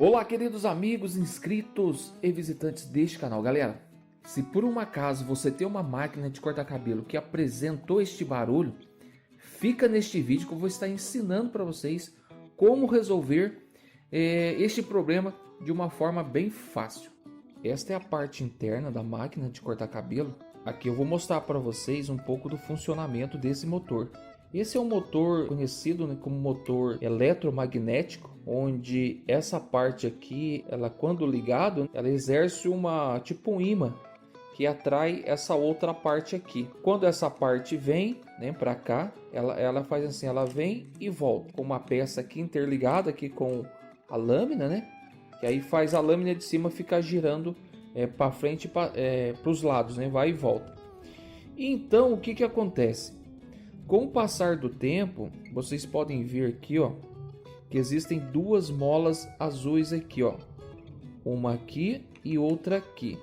Olá, queridos amigos, inscritos e visitantes deste canal. Galera, se por um acaso você tem uma máquina de cortar cabelo que apresentou este barulho, fica neste vídeo que eu vou estar ensinando para vocês como resolver este problema de uma forma bem fácil. Esta é a parte interna da máquina de cortar cabelo. Aqui eu vou mostrar para vocês um pouco do funcionamento desse motor. Esse é um motor conhecido como motor eletromagnético, onde essa parte aqui, ela quando ligado, ela exerce tipo um ímã que atrai essa outra parte aqui. Quando essa parte vem, para cá, ela faz assim, ela vem e volta com uma peça aqui interligada aqui com a lâmina, que aí faz a lâmina de cima ficar girando para frente, para os lados, vai e volta. Então o que acontece? Com o passar do tempo, vocês podem ver aqui, que existem duas molas azuis aqui, uma aqui e outra aqui.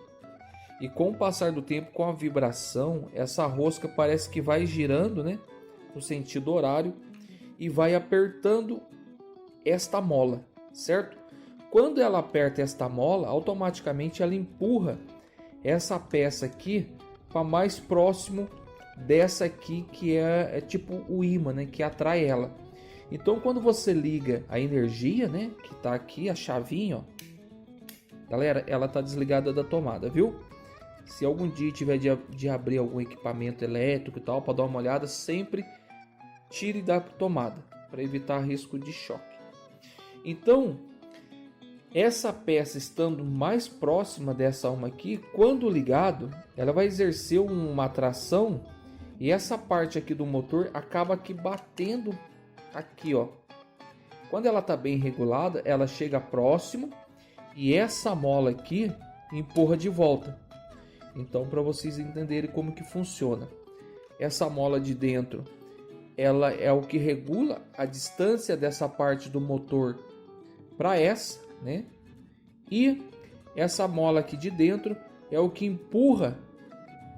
E com o passar do tempo, com a vibração, essa rosca parece que vai girando, no sentido horário e vai apertando esta mola, certo? Quando ela aperta esta mola, automaticamente ela empurra essa peça aqui para mais próximo dessa aqui, que é tipo o ímã, que atrai ela. Então quando você liga a energia, que tá aqui a chavinha, galera, ela tá desligada da tomada, viu? Se algum dia tiver de abrir algum equipamento elétrico e tal, para dar uma olhada, sempre tire da tomada para evitar risco de choque. Então essa peça estando mais próxima dessa uma aqui, quando ligado, ela vai exercer uma atração. E essa parte aqui do motor acaba aqui batendo aqui, Quando ela está bem regulada, ela chega próximo e essa mola aqui empurra de volta. Então, para vocês entenderem como que funciona, essa mola de dentro, ela é o que regula a distância dessa parte do motor para essa, E essa mola aqui de dentro é o que empurra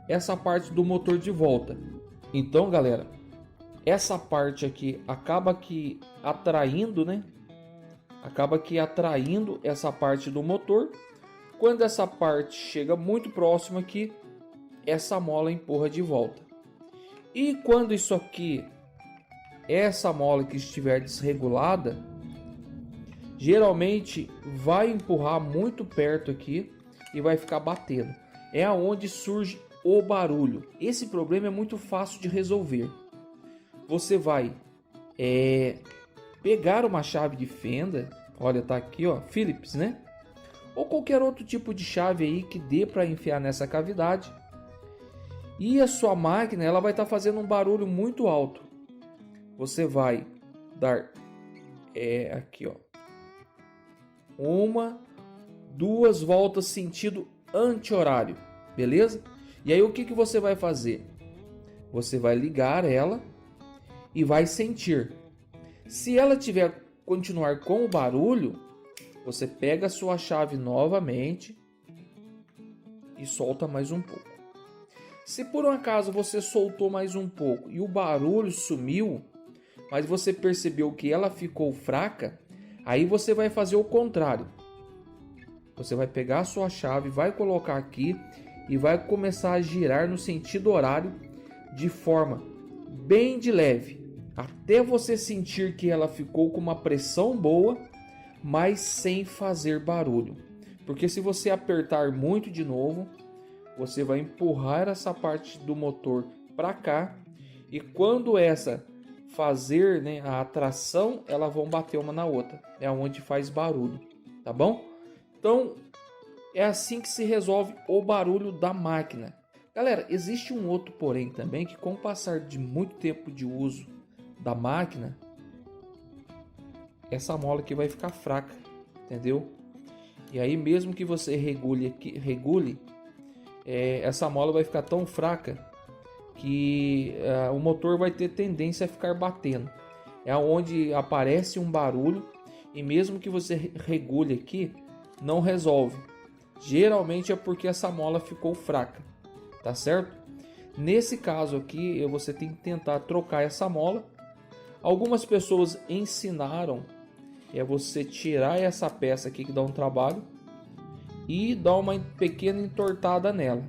essa parte do motor de volta. Então, galera, essa parte aqui acaba que atraindo, Acaba que atraindo essa parte do motor. Quando essa parte chega muito próximo aqui, essa mola empurra de volta. E quando isso aqui, essa mola que estiver desregulada, geralmente vai empurrar muito perto aqui e vai ficar batendo. É aonde surge o barulho. Esse problema é muito fácil de resolver. Você vai pegar uma chave de fenda, olha, tá aqui, Phillips, ou qualquer outro tipo de chave aí que dê para enfiar nessa cavidade. E a sua máquina, ela vai estar fazendo um barulho muito alto. Você vai dar aqui, uma, duas voltas sentido anti-horário, beleza? E aí o que você vai fazer? Você vai ligar ela e vai sentir. Se ela continuar com o barulho, você pega a sua chave novamente e solta mais um pouco. Se por um acaso você soltou mais um pouco e o barulho sumiu, mas você percebeu que ela ficou fraca, aí você vai fazer o contrário. Você vai pegar a sua chave, vai colocar aqui e vai começar a girar no sentido horário de forma bem de leve, até você sentir que ela ficou com uma pressão boa, mas sem fazer barulho. Porque se você apertar muito de novo, você vai empurrar essa parte do motor para cá, e quando essa fazer a atração, elas vão bater uma na outra. É onde faz barulho, tá bom? Então é assim que se resolve o barulho da máquina. Galera, existe um outro porém também, que com o passar de muito tempo de uso da máquina, essa mola aqui vai ficar fraca, entendeu? E aí mesmo que você regule essa mola vai ficar tão fraca que o motor vai ter tendência a ficar batendo. É onde aparece um barulho e mesmo que você regule aqui, não resolve. Geralmente é porque essa mola ficou fraca, tá certo? Nesse caso aqui, você tem que tentar trocar essa mola. Algumas pessoas ensinaram é você tirar essa peça aqui que dá um trabalho e dar uma pequena entortada nela.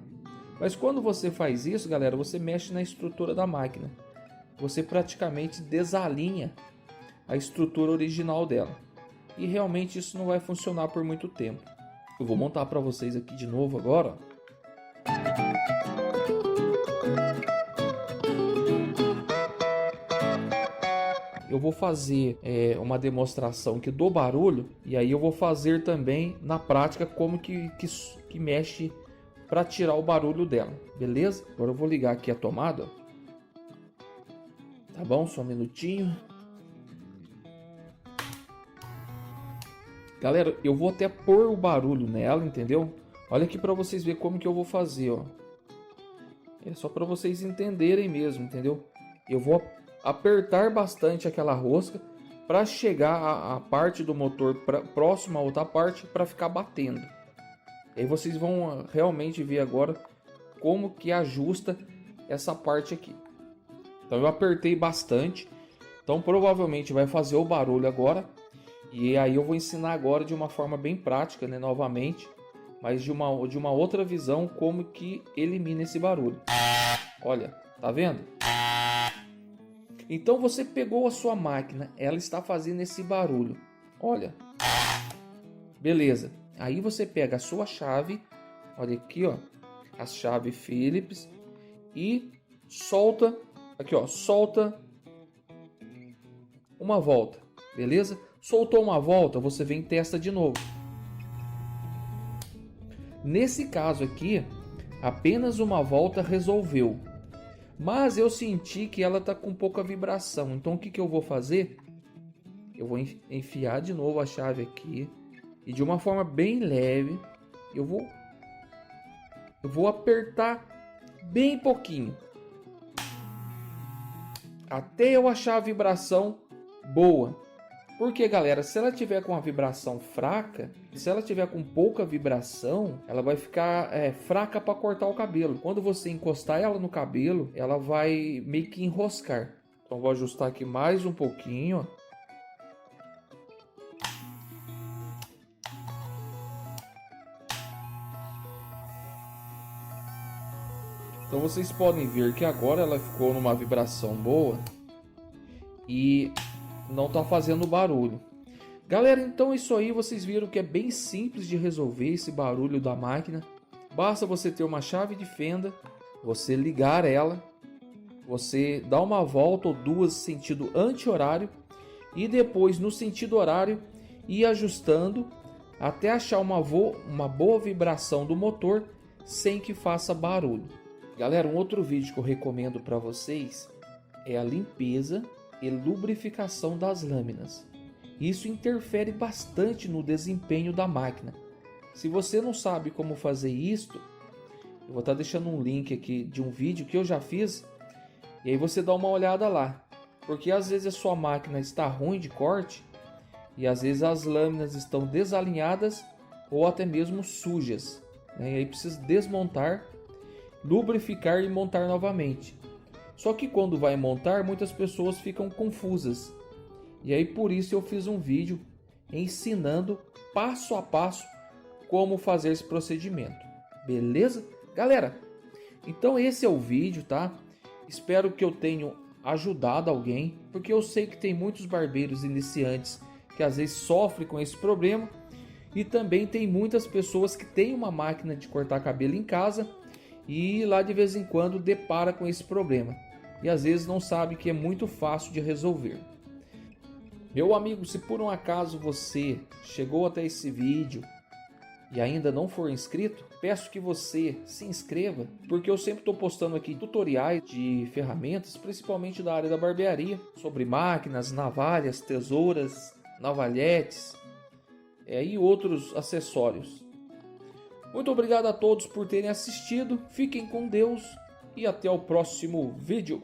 Mas quando você faz isso, galera, você mexe na estrutura da máquina. Você praticamente desalinha a estrutura original dela. E realmente isso não vai funcionar por muito tempo. Eu vou montar para vocês aqui de novo agora. Eu vou fazer uma demonstração aqui do barulho. E aí eu vou fazer também na prática como que mexe para tirar o barulho dela. Beleza? Agora eu vou ligar aqui a tomada. Tá bom? Só um minutinho. Galera, eu vou até pôr o barulho nela, entendeu? Olha aqui para vocês verem como que eu vou fazer, ó. É só para vocês entenderem mesmo, entendeu? Eu vou apertar bastante aquela rosca para chegar a parte do motor próxima a outra parte para ficar batendo. Aí vocês vão realmente ver agora como que ajusta essa parte aqui. Então eu apertei bastante. Então provavelmente vai fazer o barulho agora. E aí eu vou ensinar agora de uma forma bem prática, né, novamente, mas de uma outra visão como que elimina esse barulho. Olha, tá vendo? Então você pegou a sua máquina, ela está fazendo esse barulho. Olha. Beleza. Aí você pega a sua chave, olha aqui, ó, a chave Phillips e solta, aqui ó, solta uma volta, beleza? Soltou uma volta, você vem e testa de novo. Nesse caso aqui, apenas uma volta resolveu. Mas eu senti que ela está com pouca vibração. Então o que eu vou fazer? Eu vou enfiar de novo a chave aqui. E de uma forma bem leve, eu vou apertar bem pouquinho. Até eu achar a vibração boa. Porque, galera, se ela tiver com uma vibração fraca, se ela tiver com pouca vibração, ela vai ficar fraca para cortar o cabelo. Quando você encostar ela no cabelo, ela vai meio que enroscar. Então, vou ajustar aqui mais um pouquinho. Então, vocês podem ver que agora ela ficou numa vibração boa e não tá fazendo barulho. Galera, então isso aí vocês viram que é bem simples de resolver esse barulho da máquina. Basta você ter uma chave de fenda, você ligar ela, você dá uma volta ou duas sentido anti-horário e depois no sentido horário ir ajustando até achar uma boa vibração do motor sem que faça barulho. Galera, um outro vídeo que eu recomendo para vocês é a limpeza e lubrificação das lâminas. Isso interfere bastante no desempenho da máquina. Se você não sabe como fazer isto, eu vou estar deixando um link aqui de um vídeo que eu já fiz, e aí você dá uma olhada lá. Porque às vezes a sua máquina está ruim de corte, e às vezes as lâminas estão desalinhadas ou até mesmo sujas, né? E aí precisa desmontar, lubrificar e montar novamente. Só que quando vai montar, muitas pessoas ficam confusas. E aí por isso eu fiz um vídeo ensinando passo a passo como fazer esse procedimento. Beleza? Galera, então esse é o vídeo, tá? Espero que eu tenha ajudado alguém, porque eu sei que tem muitos barbeiros iniciantes que às vezes sofrem com esse problema. E também tem muitas pessoas que têm uma máquina de cortar cabelo em casa e lá de vez em quando depara com esse problema. E às vezes não sabe que é muito fácil de resolver. Meu amigo, se por um acaso você chegou até esse vídeo e ainda não for inscrito, peço que você se inscreva, porque eu sempre estou postando aqui tutoriais de ferramentas, principalmente da área da barbearia, sobre máquinas, navalhas, tesouras, navalhetes e outros acessórios. Muito obrigado a todos por terem assistido, fiquem com Deus e até o próximo vídeo.